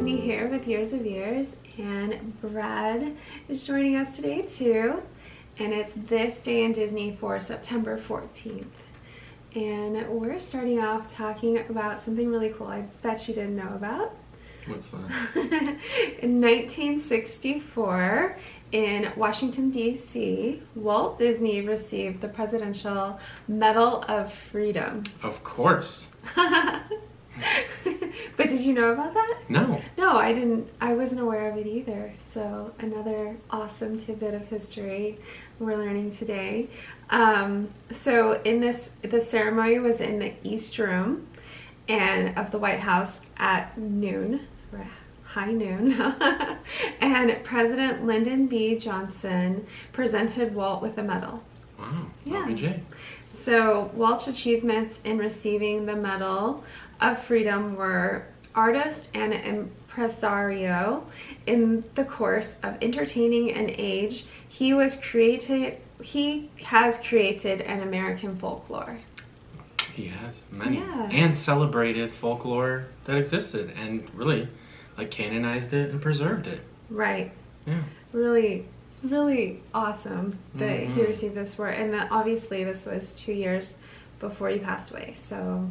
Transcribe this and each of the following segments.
Tiffany here with Years of Years, and Brad is joining us today too. And it's This Day in Disney for September 14th. And we're starting off talking about something really cool I bet you didn't know about. What's that? In 1964, in Washington, D.C., Walt Disney received the Presidential Medal of Freedom. Of course. But did you know about that? No. No, I didn't. I wasn't aware of it either. So another awesome tidbit of history we're learning today. So in the ceremony was in the East Room and of the White House at noon, or high noon, and President Lyndon B. Johnson presented Walt with a medal. Wow. Yeah. LBJ. So Walt's achievements in receiving the Medal of Freedom were artist and impresario. In the course of entertaining an age, he has created an American folklore. He has many. Yeah. And celebrated folklore that existed and really canonized it and preserved it. Right. Yeah. Really awesome that he received this award, and that obviously this was 2 years before he passed away, so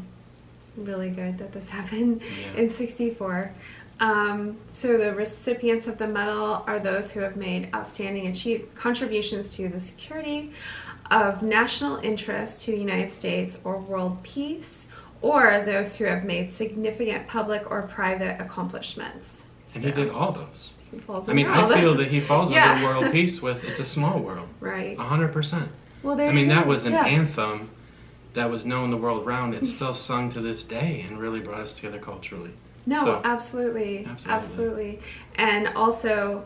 really good that this happened in 64. So the recipients of the medal are those who have made outstanding contributions to the security of national interest to the United States or world peace, or those who have made significant public or private accomplishments. And he did all those. I mean, I feel that he falls under world peace with It's a Small World. Right. 100%. Well, that was an anthem that was known the world round. It's still sung to this day and really brought us together culturally. No, So, absolutely. And also,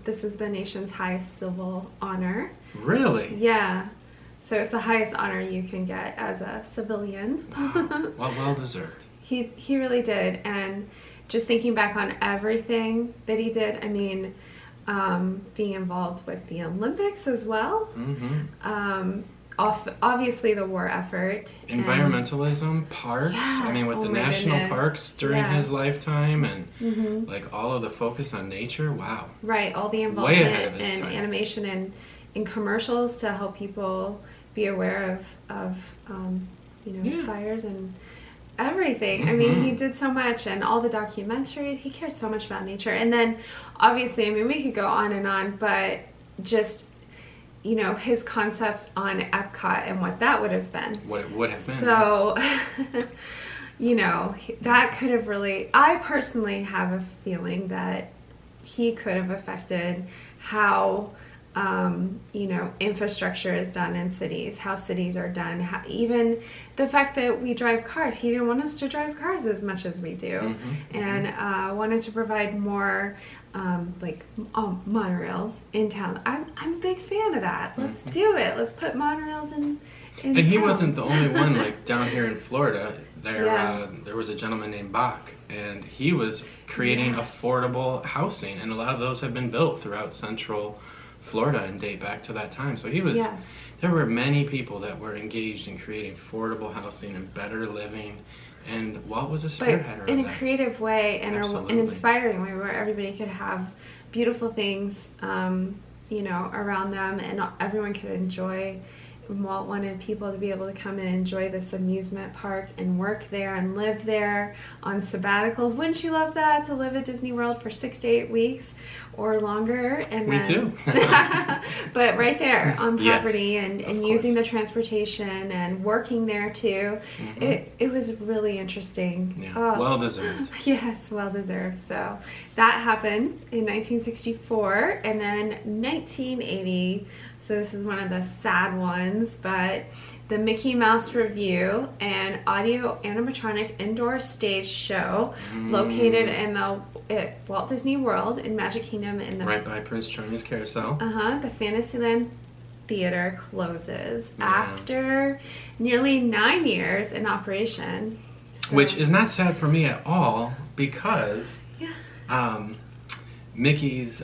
this is the nation's highest civil honor. Really? Yeah. So it's the highest honor you can get as a civilian. Wow. Well deserved. He really did. And just thinking back on everything that he did, I mean, being involved with the Olympics as well. Mm-hmm. Obviously the war effort. Environmentalism, parks, with the national parks during his lifetime, and all of the focus on nature, wow. Right, all the involvement in animation and in commercials to help people be aware of fires and everything. I mean, he did so much, and all the documentaries, he cared so much about nature. And then obviously, we could go on and on, but just his concepts on Epcot and what that would have been. What it would have been. So, that could have really, I personally have a feeling that he could have affected how, infrastructure is done in cities, how cities are done, even the fact that we drive cars. He didn't want us to drive cars as much as we do, and wanted to provide more monorails in town. I'm a big fan of that. Let's do it. Let's put monorails in and towns. He wasn't the only one. Down here in Florida, there was a gentleman named Bach, and he was creating affordable housing, and a lot of those have been built throughout Central Florida and date back to that time. So he was. There were many people that were engaged in creating affordable housing and better living. And Walt was a spearheader in of a that. creative way and an inspiring way, where everybody could have beautiful things, around them, and everyone could enjoy. Walt wanted people to be able to come and enjoy this amusement park and work there and live there on sabbaticals. Wouldn't you love that, to live at Disney World for 6 to 8 weeks or longer? And we do. But right there on property, yes, and using the transportation and working there too. It was really interesting. Yeah. Well deserved. Yes, well deserved. So that happened in 1964, and then 1980. So this is one of the sad ones, but the Mickey Mouse Revue, an audio-animatronic indoor stage show located in the Walt Disney World in Magic Kingdom right by Prince Charming's Carousel. The Fantasyland Theater closes after nearly 9 years in operation. So. Which is not sad for me at all, because Mickey's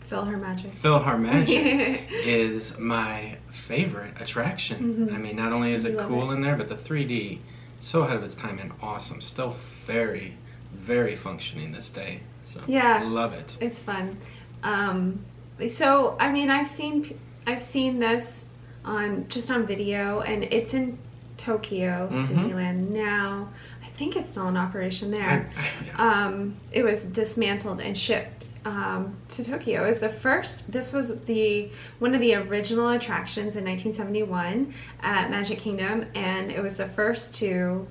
PhilharMagic is my favorite attraction. Not only is it cool in there, but the 3D, so ahead of its time and awesome. Still very very functioning this day. So yeah, love it. It's fun. So I mean, I've seen this on video, and it's in Tokyo Disneyland now. I think it's still in operation there. It was dismantled and shipped to Tokyo. It was the first. This was one of the original attractions in 1971 at Magic Kingdom, and it was the first to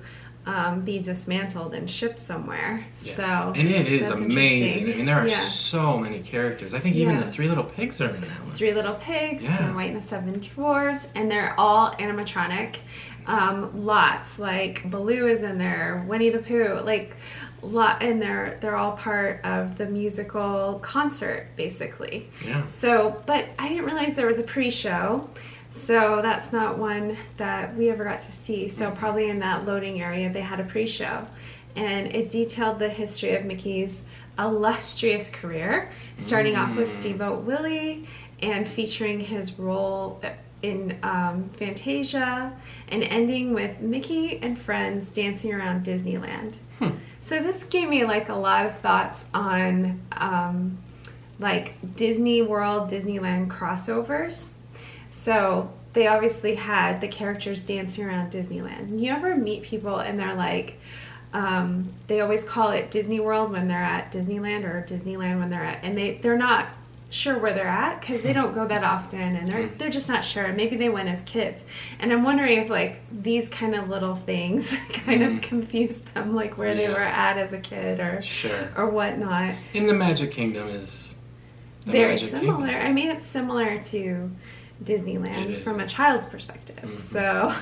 be dismantled and shipped somewhere. Yeah. So and it is amazing. I mean, there are so many characters. I think even the Three Little Pigs are in that one. Three Little Pigs, Snow White and the Seven Dwarfs, and they're all animatronic. Lots, like Baloo is in there, Winnie the Pooh, and they're all part of the musical concert, basically. Yeah. So, but I didn't realize there was a pre-show. So that's not one that we ever got to see. So probably in that loading area they had a pre-show. And it detailed the history of Mickey's illustrious career, starting off with Steamboat Willie and featuring his role in Fantasia, and ending with Mickey and friends dancing around Disneyland. So this gave me a lot of thoughts on Disney World, Disneyland crossovers. So they obviously had the characters dancing around Disneyland. You ever meet people and they're they always call it Disney World when they're at Disneyland, or Disneyland when they're at, and they're not sure where they're at because they don't go that often, and they're just not sure. Maybe they went as kids, and I'm wondering if these kind of little things kind of confused them, where they were at as a kid or whatnot. In the Magic Kingdom is very similar. I mean, it's similar to Disneyland from a child's perspective. So,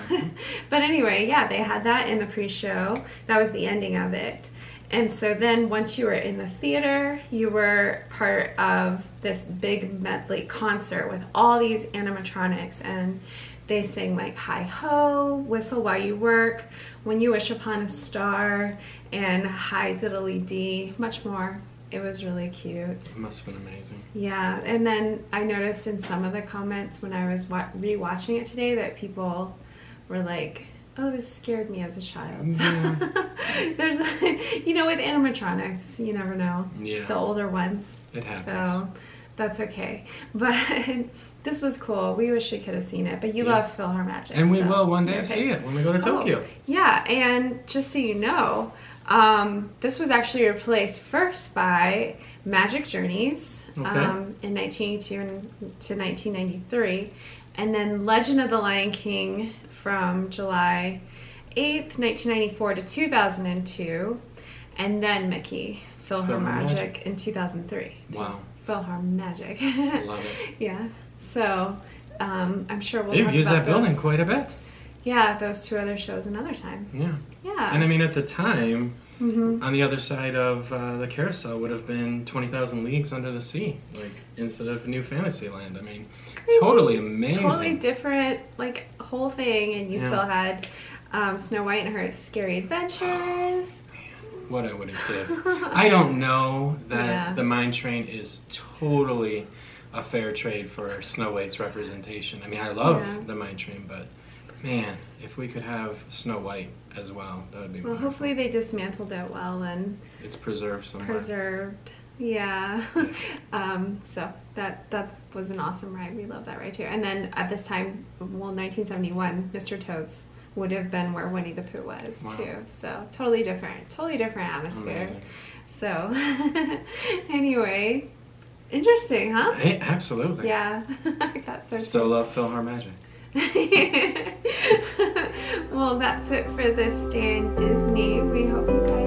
but anyway, they had that in the pre-show. That was the ending of it. And so then once you were in the theater, you were part of this big medley concert with all these animatronics, and they sing Hi Ho, Whistle While You Work, When You Wish Upon a Star, and Hi Diddly Dee, much more. It was really cute. It must have been amazing. Yeah, and then I noticed in some of the comments when I was rewatching it today that people were like, oh, this scared me as a child. Yeah. There's, with animatronics, you never know. Yeah. The older ones. It happens. So that's okay. But this was cool. We wish we could have seen it, but you love PhilharMagic. And we will one day see it when we go to Tokyo. Yeah, and just so you know, this was actually replaced first by Magic Journeys in 1982 to 1993, and then Legend of the Lion King from July 8th, 1994 to 2002, and then Mickey, PhilharMagic in 2003. Wow. PhilharMagic. Love it. Yeah. So I'm sure we'll They've talk used about that building those. quite a bit. Yeah, those two other shows another time. Yeah. Yeah. And I mean, at the time, on the other side of the carousel would have been 20,000 Leagues Under the Sea, instead of New Fantasyland. I mean, totally amazing. Totally different, whole thing, and you still had Snow White and her scary adventures. What I would have did. I don't know that the Mine Train is totally a fair trade for Snow White's representation. I mean, I love the Mine Train, but man, if we could have Snow White as well, that would be wonderful. Hopefully they dismantled it well and it's preserved somewhere. Preserved, yeah. So that was an awesome ride. We love that ride too. And then at this time, 1971, Mr. Toad's would have been where Winnie the Pooh was too. So totally different atmosphere. Amazing. So anyway, interesting, huh? Hey, absolutely. Yeah, I got so. Still love PhilharMagic. Well, that's it for this day in Disney. We hope you guys